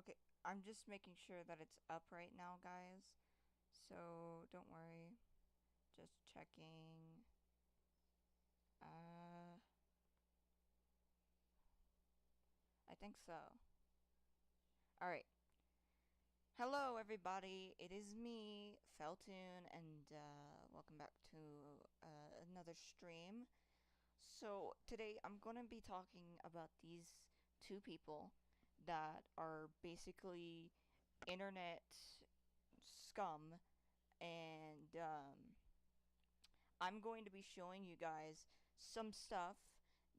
Okay, I'm just making sure that it's up right now, guys. So don't worry. Just checking. I think so. Alright. Hello, everybody. It is me, Feltune, and welcome back to another stream. So today I'm gonna be talking about these two people that are basically internet scum, and I'm going to be showing you guys some stuff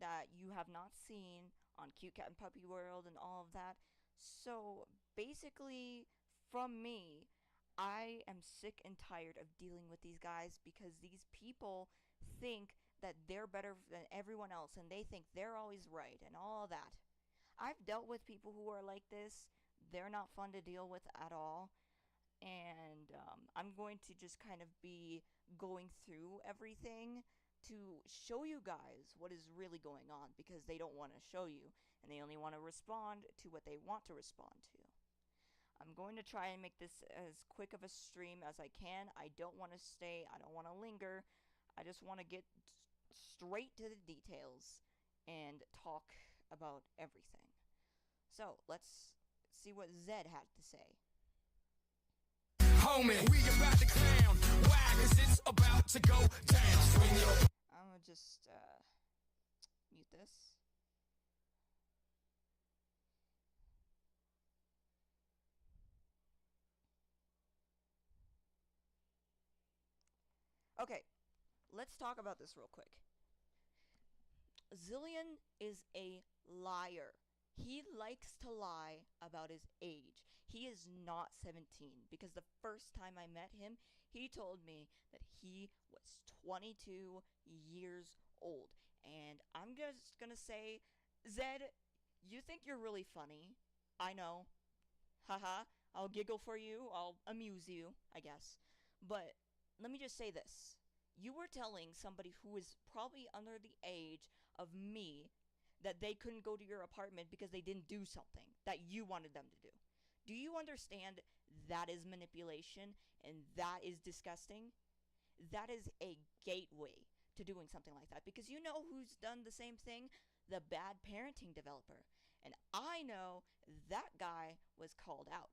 that you have not seen on Cute Cat and Puppy World and all of that. So basically, from me, I am sick and tired of dealing with these guys because these people think that they're better than everyone else and they think they're always right and all that. I've dealt with people who are like this. They're not fun to deal with at all, and I'm going to just kind of be going through everything to show you guys what is really going on because they don't want to show you and they only want to respond to what they want to respond to. I'm going to try and make this as quick of a stream as I can. I don't want to stay, I don't want to linger. I just want to get straight to the details and talk about everything. So, let's see what Zed had to say. Homie, we about to clown. Why? Cause it's about to go down. I'm gonna just mute this. Okay, let's talk about this real quick. Zillian is a liar. He likes to lie about his age. He is not 17 because the first time I met him, he told me that he was 22 years old. And I'm just gonna say, Zed, you think you're really funny. I know. Haha. I'll giggle for you. I'll amuse you, I guess. But let me just say this. You were telling somebody who is probably under the age of me that they couldn't go to your apartment because they didn't do something that you wanted them to do. Do you understand that is manipulation and that is disgusting? That is a gateway to doing something like that because you know who's done the same thing? The bad parenting developer. And I know that guy was called out.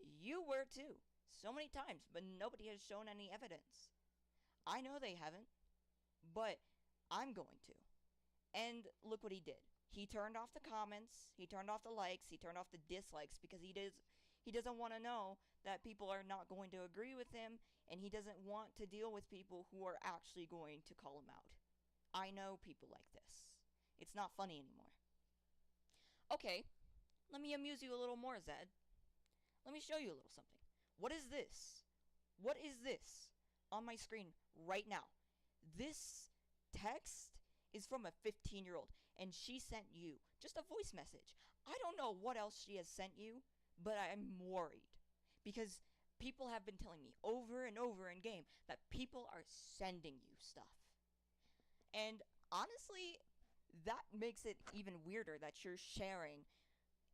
You were too. So many times, but nobody has shown any evidence. I know they haven't, but I'm going to. And look what he did. He turned off the comments, he turned off the likes, he turned off the dislikes because he doesn't want to know that people are not going to agree with him, and he doesn't want to deal with people who are actually going to call him out. I know people like this. It's not funny anymore. Okay, let me amuse you a little more, Zed. Let me show you a little something. What is this? What is this on my screen right now? This text is from a 15-year-old, and she sent you just a voice message. I don't know what else she has sent you, but I'm worried because people have been telling me over and over in game that people are sending you stuff. And honestly, that makes it even weirder that you're sharing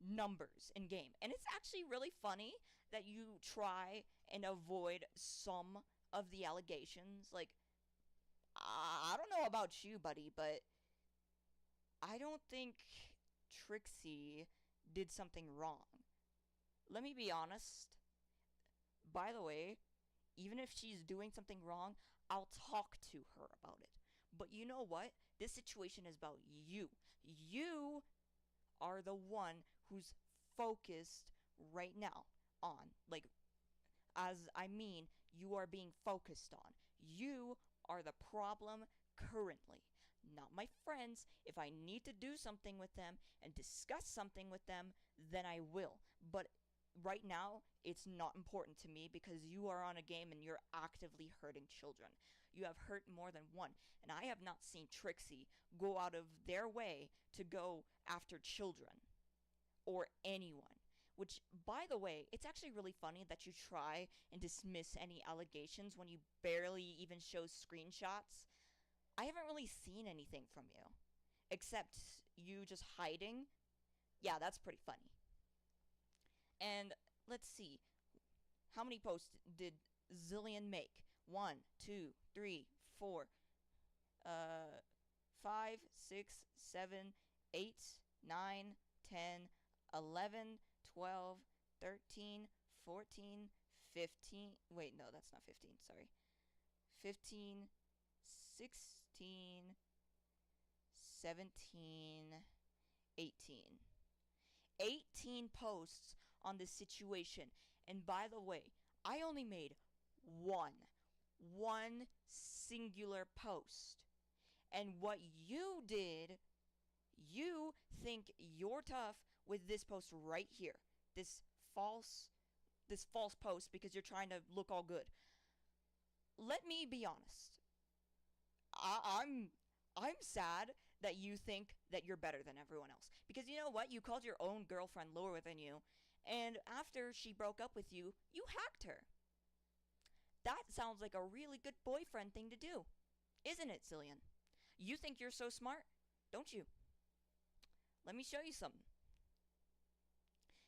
numbers in game. And it's actually really funny that you try and avoid some of the allegations. Like, I don't know about you, buddy, but I don't think Trixie did something wrong. Let me be honest. By the way, even if she's doing something wrong, I'll talk to her about it. But you know what? This situation is about you. You are the one who's focused right now on, like, as I mean, you are being focused on. You are the problem currently, not my friends. If I need to do something with them and discuss something with them, then I will. But right now, it's not important to me because you are on a game and you're actively hurting children. You have hurt more than one, and I have not seen Trixie go out of their way to go after children or anyone. Which, by the way, it's actually really funny that you try and dismiss any allegations when you barely even show screenshots. I haven't really seen anything from you, except you just hiding. Yeah, that's pretty funny. And let's see, how many posts did Zillian make? 1, 2, 3, 4, 5, 6, 7, 8, 9, 10, 11, 12, 13, 14, 15. Wait, no, that's not 15. Sorry. 15, 16, 17, 18. 18 posts on this situation. And by the way, I only made one singular post. And what you did, you think you're tough with this post right here. This false post because you're trying to look all good. Let me be honest. I'm sad that you think that you're better than everyone else. Because you know what? You called your own girlfriend lower than you, and after she broke up with you, you hacked her. That sounds like a really good boyfriend thing to do, isn't it, Zillian? You think you're so smart, don't you? Let me show you something.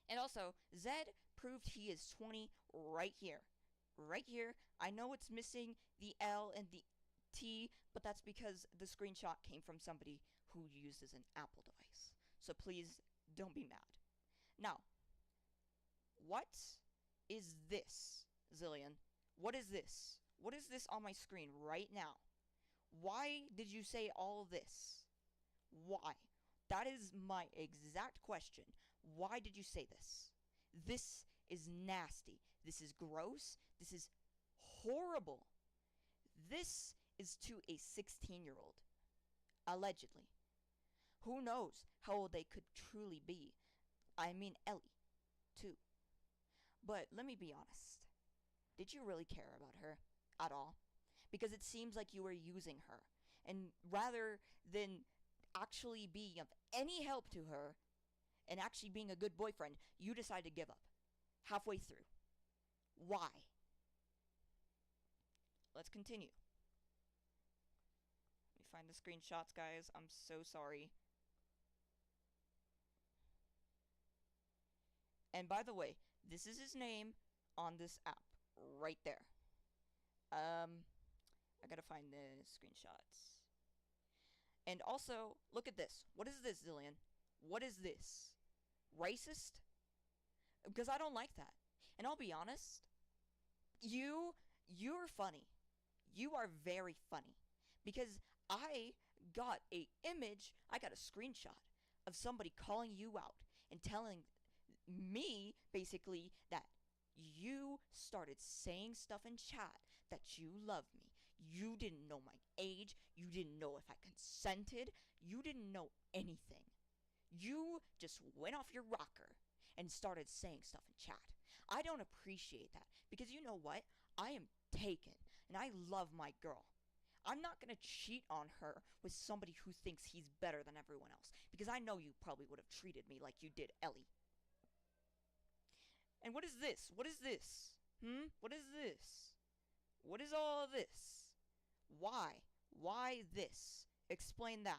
And also, Zed proved he is 20 right here. Right here. I know it's missing the L and the T, but that's because the screenshot came from somebody who uses an Apple device. So please don't be mad. Now, what is this, Zillian? What is this? What is this on my screen right now? Why did you say all of this? Why? That is my exact question. Why did you say this? This is nasty. This is gross. This is horrible. This is to a 16-year-old. Allegedly. Who knows how old they could truly be? I mean Ellie, too. But let me be honest. Did you really care about her at all? Because it seems like you were using her. And rather than actually being of any help to her and actually being a good boyfriend, you decide to give up halfway through. Why? Let's continue. Let me find the screenshots, guys. I'm so sorry. And by the way, this is his name on this app right there. I gotta find the screenshots. And also, look at this. What is this, Zillian? What is this? Racist? Because I don't like that. And I'll be honest, you're funny. You are very funny. Because I got a image, I got a screenshot of somebody calling you out and telling me, basically, that you started saying stuff in chat that you love me. You didn't know my age. You didn't know if I consented. You didn't know anything. You just went off your rocker and started saying stuff in chat. I don't appreciate that because you know what? I am taken and I love my girl. I'm not going to cheat on her with somebody who thinks he's better than everyone else because I know you probably would have treated me like you did Ellie. And what is this? What is this? What is this? What is all of this? Why? Why this? Explain that.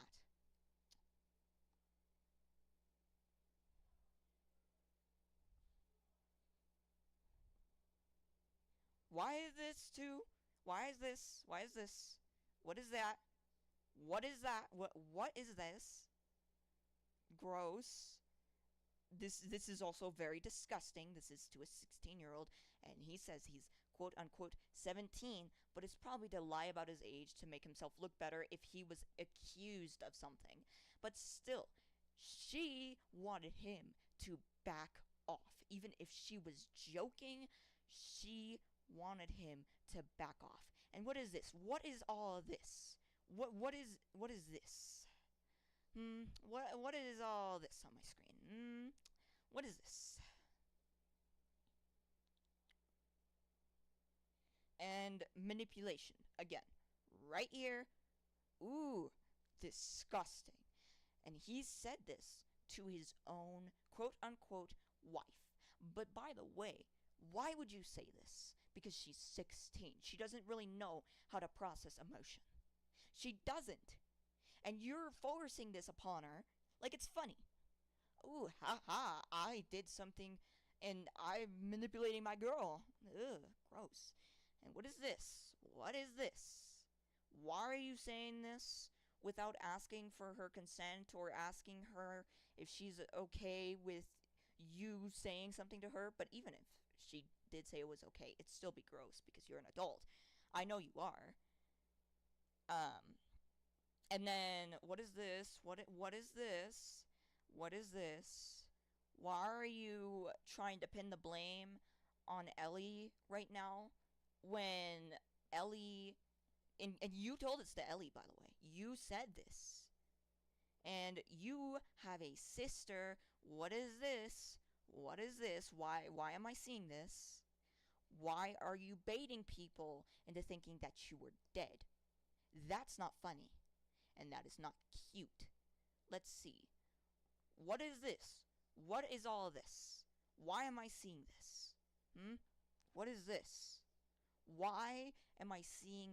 Why is this too? Why is this? Why is this? What is that? What is that? What is this? Gross. This is also very disgusting. This is to a 16-year-old, and he says he's quote unquote 17, but it's probably to lie about his age to make himself look better if he was accused of something. But still, she wanted him to back off. Even if she was joking, she wanted him to back off. And what is this? What is all of this? What is this? What is all this on my screen? What is this? And manipulation. Again, right here. Ooh, disgusting. And he said this to his own quote-unquote wife. But by the way, why would you say this? Because she's 16. She doesn't really know how to process emotion. She doesn't. And you're forcing this upon her like it's funny. Ooh, haha, I did something And I'm manipulating my girl. Ugh, gross. And what is this? What is this? Why are you saying this without asking for her consent or asking her if she's okay with you saying something to her? But even if she did say it was okay, it'd still be gross because you're an adult. I know you are. Um, and then what is this? What is this? What is this? Why are you trying to pin the blame on Ellie right now when Ellie and you told this to Ellie, by the way. You said this. And you have a sister. What is this? What is this? Why am I seeing this? Why are you baiting people into thinking that you were dead? That's not funny. And that is not cute. Let's see. What is this? What is all this? Why am I seeing this? What is this? Why am I seeing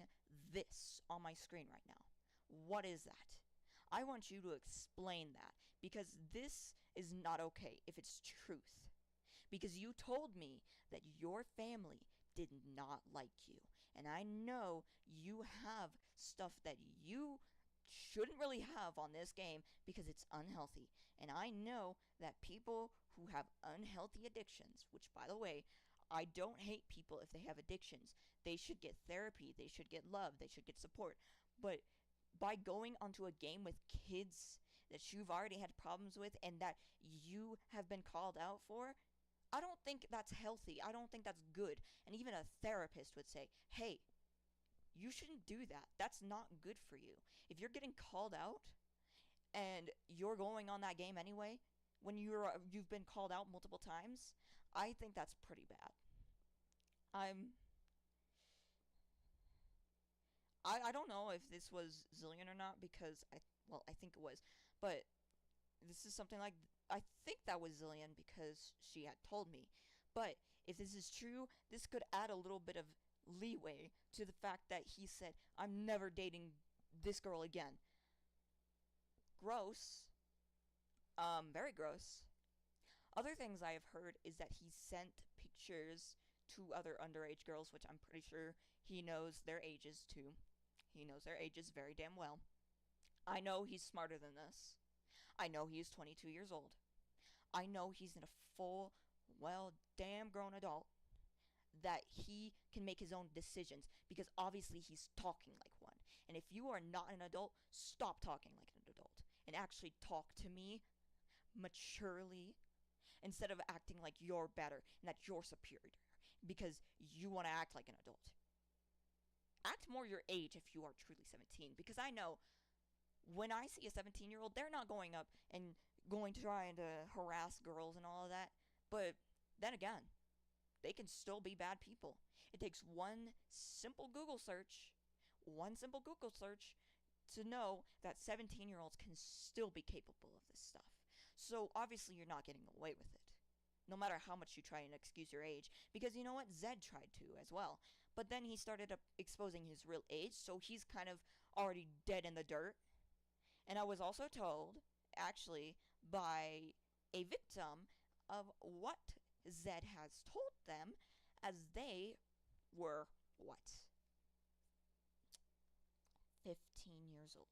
this on my screen right now? What is that? I want you to explain that because this is not okay if it's truth. Because you told me that your family did not like you. And I know you have stuff that you shouldn't really have on this game because it's unhealthy. And I know that people who have unhealthy addictions, which by the way, I don't hate people if they have addictions. They should get therapy, they should get love, they should get support. But by going onto a game with kids that you've already had problems with and that you have been called out for, I don't think that's healthy. I don't think that's good. And even a therapist would say, hey, you shouldn't do that. That's not good for you. If you're getting called out and you're going on that game anyway, when you've been called out multiple times, I think that's pretty bad. I'm I don't know if this was Zillion or not because I think it was, but this is something like I think that was Zillion because she had told me. But if this is true, this could add a little bit of leeway to the fact that he said I'm never dating this girl again. Gross. Very gross. Other things I have heard is that he sent pictures to other underage girls, which I'm pretty sure he knows their ages too. He knows their ages very damn well. I know he's smarter than this. I know he's 22 years old. I know he's in a full, well, damn grown adult that he can make his own decisions because obviously he's talking like one. And if you are not an adult, stop talking like an adult and actually talk to me maturely instead of acting like you're better and that you're superior because you want to act like an adult. Act more your age if you are truly 17 because I know when I see a 17-year-old, they're not going up and going to trying to harass girls and all of that. But then again, they can still be bad people. It takes one simple Google search to know that 17-year-olds can still be capable of this stuff. So obviously you're not getting away with it. No matter how much you try and excuse your age. Because you know what? Zed tried to as well. But then he started exposing his real age, so he's kind of already dead in the dirt. And I was also told, actually, by a victim of what Zed has told them as they were, what? 15 years old.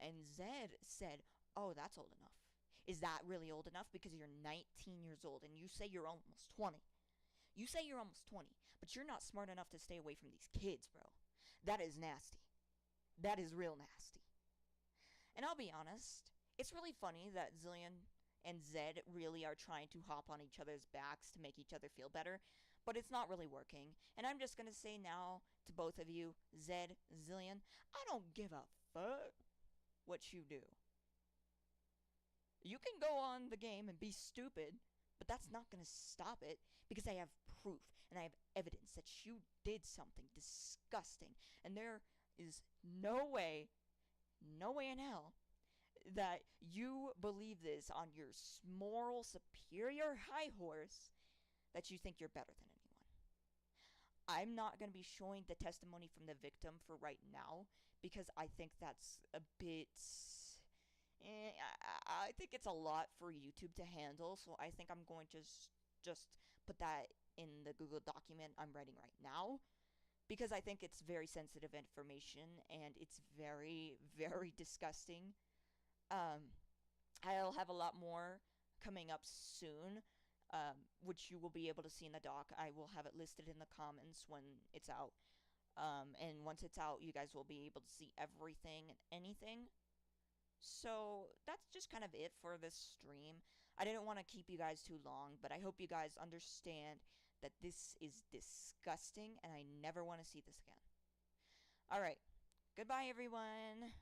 And Zed said, oh, that's old enough. Is that really old enough? Because you're 19 years old and you say you're almost 20. You say you're almost 20, but you're not smart enough to stay away from these kids, bro. That is nasty. That is real nasty. And I'll be honest, it's really funny that Zillion and Zed really are trying to hop on each other's backs to make each other feel better, but it's not really working. And I'm just gonna say now to both of you, Zed, Zillion, I don't give a fuck what you do. You can go on the game and be stupid, but that's not gonna stop it because I have proof and I have evidence that you did something disgusting. And there is no way in hell that you believe this on your moral superior high horse that you think you're better than anyone. I'm not going to be showing the testimony from the victim for right now because I think that's a bit... I think it's a lot for YouTube to handle, so I think I'm going to just put that in the Google document I'm writing right now, because I think it's very sensitive information and it's very, very disgusting. Um, I'll have a lot more coming up soon, which you will be able to see in the doc. I will have it listed in the comments when it's out. And once it's out, you guys will be able to see everything and anything. So that's just kind of it for this stream. I didn't want to keep you guys too long, but I hope you guys understand that this is disgusting and I never want to see this again. Alright, goodbye everyone.